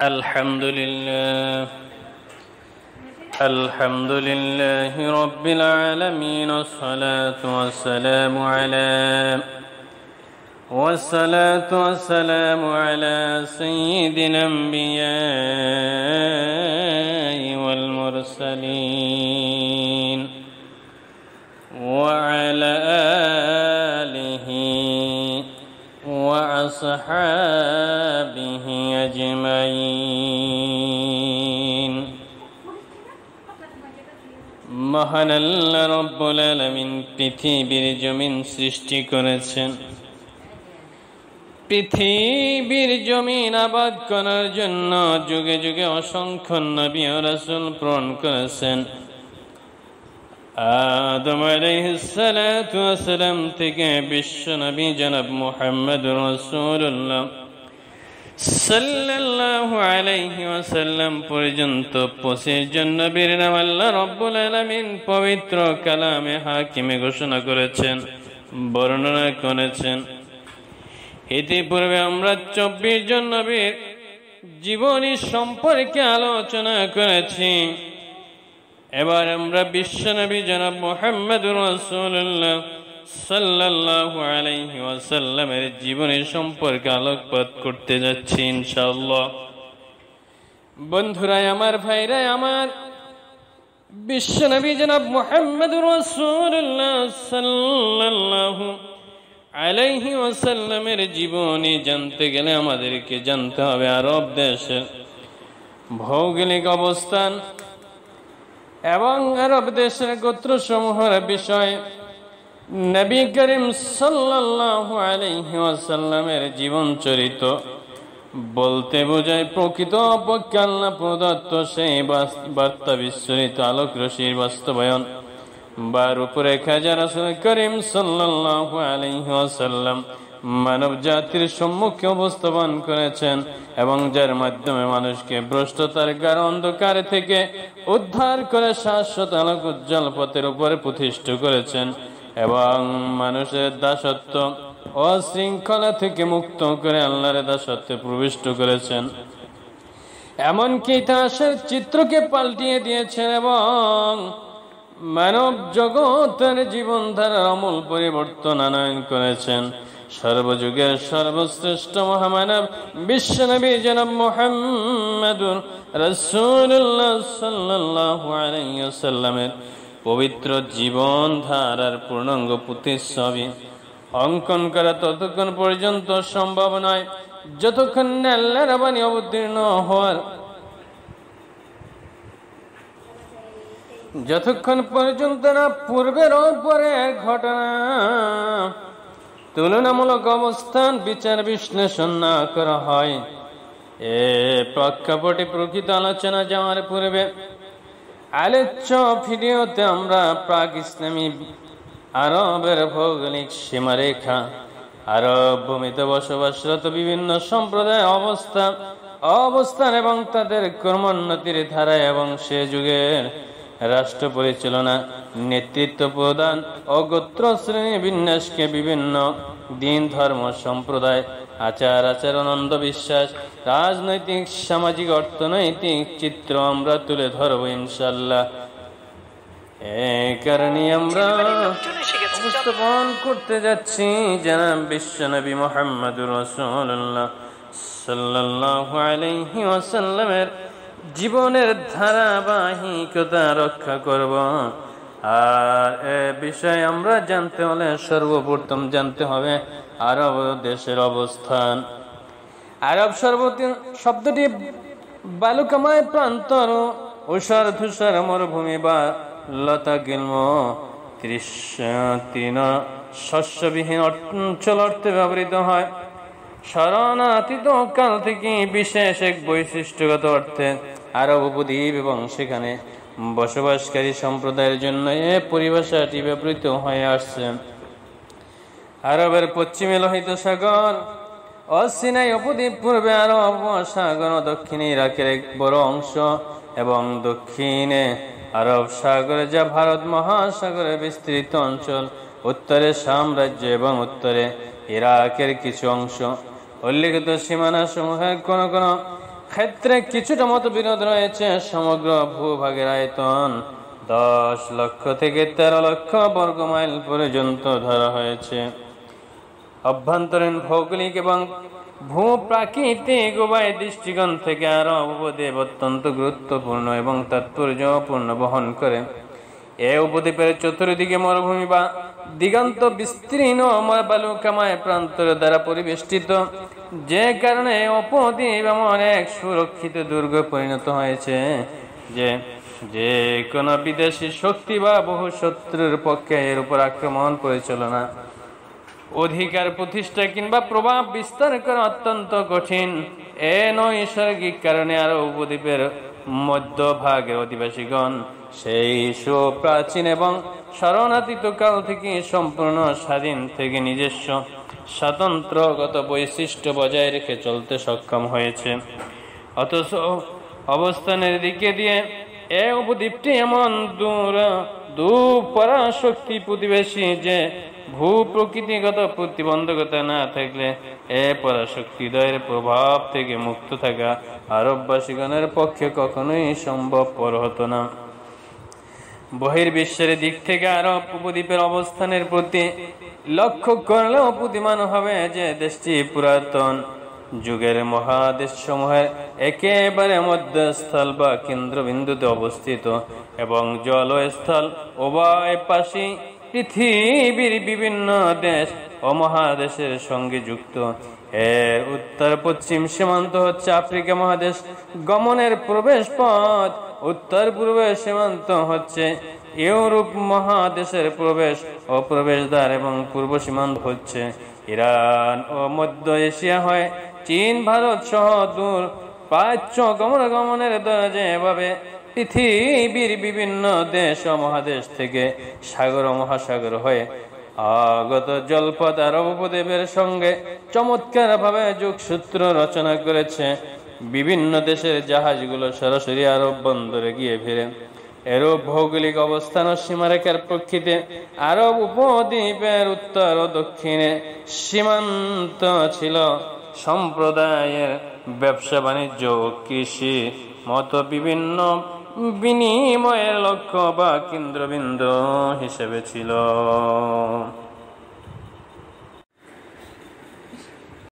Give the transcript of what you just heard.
الحمد لله رب العالمين والصلاة والسلام على سيد الأنبياء والمرسلين وعلى آله وأصحابه أجمعين। মহান আল্লাহ রব্বুল আলামিন পৃথিবীর জমিন সৃষ্টি করেছেন। পৃথিবীর জমিন আবাদ করার জন্য যুগে যুগে অসংখ্য নবী ও রাসূল প্রেরণ করেছেন। আদম আলাইহিস সালাতু ওয়াস সালাম থেকে বিশ্ব নবী জনাব মুহাম্মদুর রাসূলুল্লাহ সাল্লাল্লাহু আলাইহি ওয়াসাল্লাম পর্যন্ত 25 জন নবীর নাম আল্লাহ রাব্বুল আলামিন পবিত্র কালামে হাকিমে ঘোষণা করেছেন, বর্ণনা করেছেন। ইতিপূর্বে আমরা 24 জন নবীর জীবনী সম্পর্কে আলোচনা করেছি। এবার আমরা বিশ্ব নবী জনাব মুহাম্মদুর রাসূলুল্লাহ সাল্লাল্লাহু আলাইহি ওয়াসাল্লামের জীবনী সম্পর্কে আলোকপাত করতে যাচ্ছি ইনশাআল্লাহ। বন্ধুরা আমার, ভাইরা আমার, বিশ্ব নবী জনাব মুহাম্মদুর রাসূলুল্লাহ সাল্লাল্লাহু আলাইহি ওয়াসাল্লামের জীবনী জানতে গেলে আমাদেরকে জানতে হবে আরব দেশের ভৌগোলিক অবস্থান এবং আরব দেশের গোত্রসমূহের বিষয়। নবী করিম সাল্লাল্লাহু আলাইহি ওয়াসাল্লামের জীবন চরিত বলতে বোঝায় প্রকৃত পক্ষে আল্লাহ প্রদত্ত সেই বার্তা বিস্মৃত আলোক রশির বাস্তবায়ন বা রূপরেখা যা রাসূল করিম সাল্লাল্লাহু আলাইহি ওয়াসাল্লাম মানব জাতির সম্মুখে উপস্থাপন করেছেন এবং যার মাধ্যমে মানুষকে ভ্রষ্টতার গাঢ় অন্ধকার থেকে উদ্ধার করে শাশ্বত আলোক উজ্জ্বল পথের উপরে প্রতিষ্ঠিত করেছেন এবং মানুষের দাসত্ব ও শৃঙ্খলা থেকে মুক্ত করে আল্লাহর দাসত্বে প্রবিষ্ট করেছেন। এমনকি ইতিহাসের চিত্রকে পাল্টিয়ে দিয়েছেন এবং মানব জগতের জীবনধারার আমূল পরিবর্তন আনয়ন করেছেন। সর্বযুগের সর্বশ্রেষ্ঠ মহামানব বিশ্ব নবী জনাব মুহাম্মদুর রাসূলুল্লাহ সাল্লাল্লাহু আলাইহি ওয়াসাল্লামের পবিত্র জীবন ধারার পূর্ণাঙ্গ প্রতিচ্ছবি অঙ্কন করা ততক্ষণ পর্যন্ত সম্ভব নয় যতক্ষণ না আল্লাহর বাণী অবতীর্ণ হওয়ার যতক্ষণ পর্যন্ত না পূর্বের ও পরের ঘটনা তুলনামূলক অবস্থান বিচার বিশ্লেষণ না করা হয়। এ প্রেক্ষাপটে প্রকৃত আলোচনা যাওয়ার পূর্বে আলোচ্য ভিডিওতে আমরা প্রাক ইসলামী আরবের ভৌগোলিক সীমারেখা, আরব ভূমিতে বসবাসরত বিভিন্ন সম্প্রদায়ের অবস্থান এবং তাদের কর্মোন্নতির ধারা এবং সে যুগের রাষ্ট্র পরিচালনা, নেতৃত্ব প্রদান ও গোত্র শ্রেণী বিন্যাসকে বিভিন্ন দিন, ধর্ম, সম্প্রদায়, আচার আচরণ, অন্ধবিশ্বাস, রাজনৈতিক, সামাজিক, অর্থনৈতিক চিত্র আমরা তুলে ধরবো ইনশাআল্লাহ। এই কারণে আমরা উপস্থাপন করতে যাচ্ছি জনাব বিশ্ব নবী মুহাম্মদুর রাসূলুল্লাহ সাল্লাল্লাহু আলাইহি ওয়াসাল্লামের জীবনের ধারাবাহিকতা রক্ষা করব। আর এ বিষয়ে আমরা জানতে হলে সর্বপ্রথম জানতে হবে আরব দেশের অবস্থান। আরব শব্দটি বালুকাময় প্রান্তর, ঊষর ধূসর মরুভূমি বা লতা গিলম তৃণ শস্যবিহীন অঞ্চল অর্থে ব্যবহৃত হয়। শরণাতীত কাল থেকে বিশেষ এক বৈশিষ্ট্যগত অর্থে আরব উপদ্বীপ এবং সেখানে বসবাসকারী সম্প্রদায়ের জন্য এ পরিভাষাটি ব্যবহৃত হয়ে আসছে। আরবের পশ্চিমে লোহিত সাগর ও সিনাই উপদ্বীপ, পূর্বে আরব সাগর ও দক্ষিণে ইরাকের এক বড় অংশ এবং দক্ষিণে আরব সাগরে যা ভারত মহাসাগরের বিস্তৃত অঞ্চল, উত্তরে সাম্রাজ্য এবং উত্তরে ইরাকের কিছু অংশ। উল্লিখিত সীমানা সমূহের কোন কোন ক্ষেত্রে কিছুটা মতবিরোধ রয়েছে। সমগ্র ভূভাগের আয়তন 10 লক্ষ থেকে 13 লক্ষ বর্গ মাইল পর্যন্ত ধরা হয়েছে। অভ্যন্তরীণ ভৌগোলিক এবং ভূপ্রাকৃতিক উভয় দৃষ্টিকোণ থেকে আরব উপদ্বীপ অত্যন্ত গুরুত্বপূর্ণ এবং তাৎপর্যপূর্ণ বহন করে। এ উপদ্বীপের চতুর্দিকে মরুভূমি বা দিগন্ত বিস্তীর্ণ বালুকাময় প্রান্তর দ্বারা পরিবেষ্টিত, যে কারণে উপদ্বীপ এমন এক সুরক্ষিত দুর্গ পরিণত হয়েছে যে কোনো বিদেশি শক্তি বা বহু শত্রুর পক্ষে এর উপর আক্রমণ পরিচালনা, অধিকার প্রতিষ্ঠা কিংবা প্রভাব বিস্তার করা অত্যন্ত কঠিন। এ নৈসর্গিক কারণে আরো উপদ্বীপের মধ্যভাগের অধিবাসীগণ সেই সুপ্রাচীন এবং শরণাতীত কাল থেকে সম্পূর্ণ স্বাধীন থেকে নিজস্ব স্বাতন্ত্র্যগত বৈশিষ্ট্য বজায় রেখে চলতে সক্ষম হয়েছে। অথচ অবস্থানের দিকে দিয়ে এ উপদ্বীপটি এমন দুপরাশক্তি প্রতিবেশী যে ভূপ্রকৃতিগত প্রতিবন্ধকতা না থাকলে এ পরাশক্তিদ্বয়ের প্রভাব থেকে মুক্ত থাকা আরববাসীগণের পক্ষে কখনোই সম্ভবপর হতো না। বহির্বিশ্বের দিক থেকে আরব উপদ্বীপের অবস্থানের প্রতি লক্ষ্য করলেও প্রতিমান হবে যে দেশটি পুরাতন যুগের মহাদেশ সমূহের একেবারে মধ্যস্থল বা কেন্দ্রবিন্দুতে অবস্থিত এবং জলস্থল উভয় পাশে পৃথিবীর বিভিন্ন দেশ ও মহাদেশের সঙ্গে যুক্ত। এর উত্তর পশ্চিম সীমান্ত হচ্ছে আফ্রিকা মহাদেশ গমনের প্রবেশ পথ, উত্তর পূর্বে সীমান্ত হচ্ছে ইউরোপ মহাদেশের প্রবেশ ও প্রবেশদ্বার এবং পূর্ব সীমান্ত হচ্ছে ইরান ও মধ্য এশিয়া হয়ে চীন, ভারত সহ দূর প্রাচ্য গমনের দরজা। এভাবে পৃথিবীর বিভিন্ন দেশ ও মহাদেশ থেকে সাগর ও মহাসাগর হয়ে আগত জলপথ আরব উপদ্বীপের সঙ্গে চমৎকার ভাবে যোগসূত্র রচনা করেছে। বিভিন্ন দেশের জাহাজগুলো সরাসরি আরব বন্দরে গিয়ে ফিরে। এরূপ ভৌগোলিক অবস্থান ও সীমারেখার প্রেক্ষিতে আরব উপদ্বীপের উত্তর ও দক্ষিণে সীমান্ত ছিল সম্প্রদায়ের ব্যবসা, বাণিজ্য ও কৃষি মত বিভিন্ন বিনিময়ের লক্ষ্য বা কেন্দ্রবিন্দু হিসেবে ছিল।